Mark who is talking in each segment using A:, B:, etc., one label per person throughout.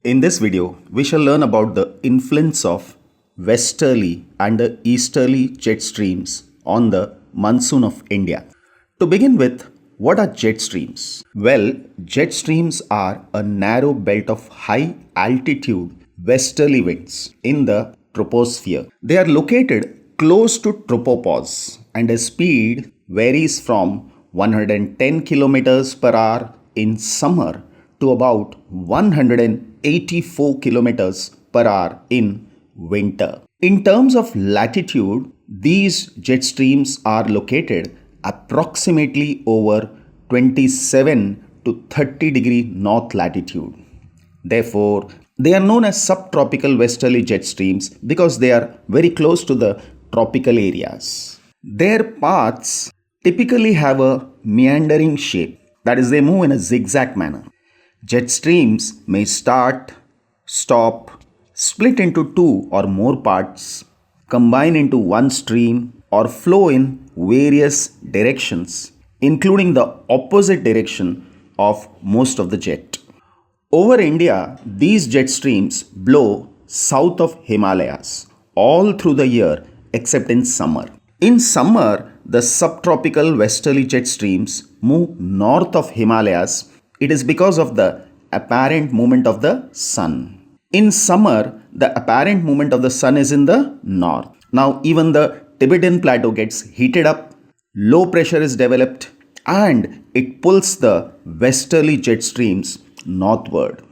A: In this video, we shall learn about the influence of westerly and the easterly jet streams on the monsoon of India. To begin with, what are jet streams? Well, jet streams are a narrow belt of high altitude westerly winds in the troposphere. They are located close to tropopause and their speed varies from 110 kilometers per hour in summer to about 184 kilometers per hour in winter. In terms of latitude, these jet streams are located approximately over 27 to 30 degree north latitude. Therefore, they are known as subtropical westerly jet streams because they are very close to the tropical areas. Their paths typically have a meandering shape, that is, they move in a zigzag manner. Jet streams may start, stop, split into two or more parts, combine into one stream, or flow in various directions, including the opposite direction of most of the jet. Over India, these jet streams blow south of Himalayas all through the year except in summer. In summer, the subtropical westerly jet streams move north of Himalayas. It is because of the apparent movement of the sun. In summer, the apparent movement of the sun is in the north. Now, even the Tibetan plateau gets heated up, low pressure is developed, and it pulls the westerly jet streams northward.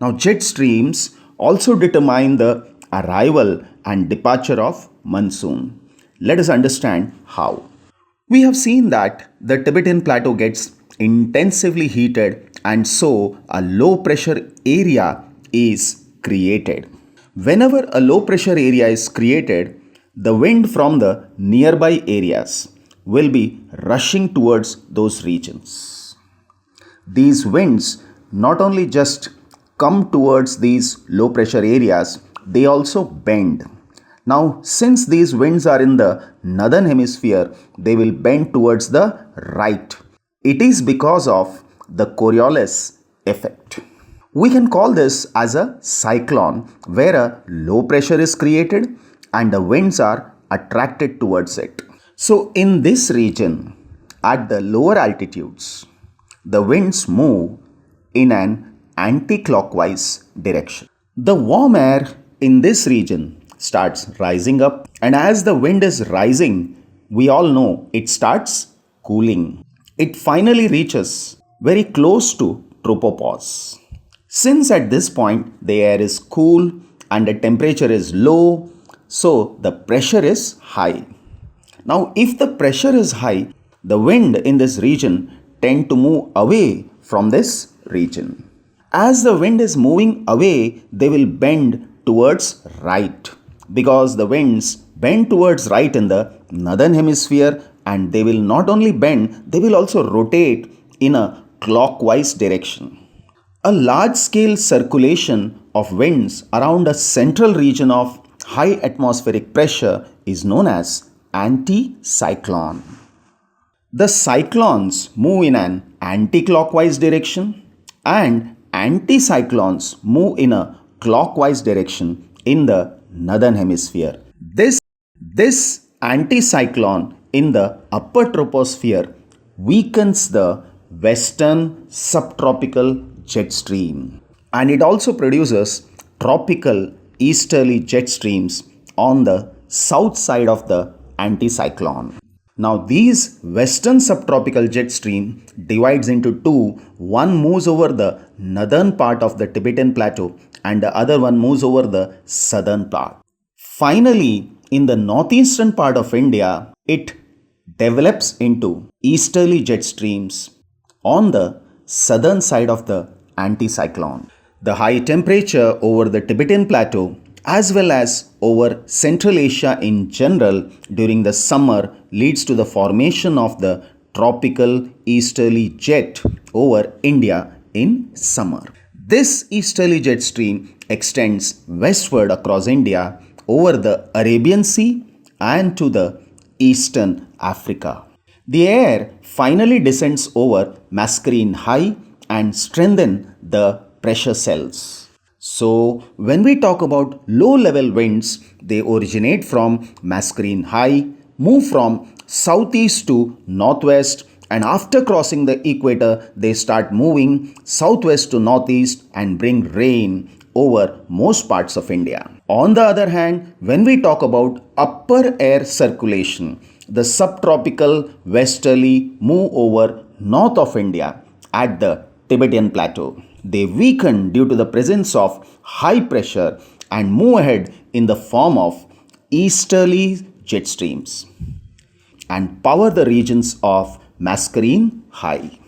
A: Now, jet streams also determine the arrival and departure of monsoon. Let us understand how. We have seen that the Tibetan plateau gets intensively heated and so a low pressure area is created. Whenever a low pressure area is created, the wind from the nearby areas will be rushing towards those regions. These winds not only just come towards these low pressure areas, they also bend. Now, since these winds are in the northern hemisphere, they will bend towards the right. It is because of the Coriolis effect. We can call this as a cyclone where a low pressure is created and the winds are attracted towards it. So, in this region, at the lower altitudes, the winds move in an anti-clockwise direction. The warm air in this region starts rising up, and as the wind is rising, we all know it starts cooling. It finally reaches very close to tropopause. Since at this point the air is cool and the temperature is low, so the pressure is high. Now, if the pressure is high, the wind in this region tend to move away from this region. As the wind is moving away, they will bend towards right because the winds bend towards right in the northern hemisphere, and they will not only bend, they will also rotate in a clockwise direction. A large-scale circulation of winds around a central region of high atmospheric pressure is known as anticyclone. The cyclones move in an anti-clockwise direction and anticyclones move in a clockwise direction in the northern hemisphere. This anticyclone in the upper troposphere weakens the western subtropical jet stream, and it also produces tropical easterly jet streams on the south side of the anticyclone. Now, these western subtropical jet stream divides into two. One moves over the northern part of the Tibetan plateau and the other one moves over the southern part. Finally, in the northeastern part of India, it develops into easterly jet streams on the southern side of the anticyclone. The high temperature over the Tibetan plateau as well as over Central Asia in general during the summer leads to the formation of the tropical easterly jet over India in summer. This easterly jet stream extends westward across India over the Arabian Sea and to the eastern Africa. The air finally descends over Mascarene High and strengthens the pressure cells. So, when we talk about low level winds, they originate from Mascarene High, move from southeast to northwest, and after crossing the equator, they start moving southwest to northeast and bring rain over most parts of India. On the other hand, when we talk about upper air circulation, the subtropical westerly move over north of India at the Tibetan Plateau. They weaken due to the presence of high pressure and move ahead in the form of easterly jet streams and power the regions of Mascarene High.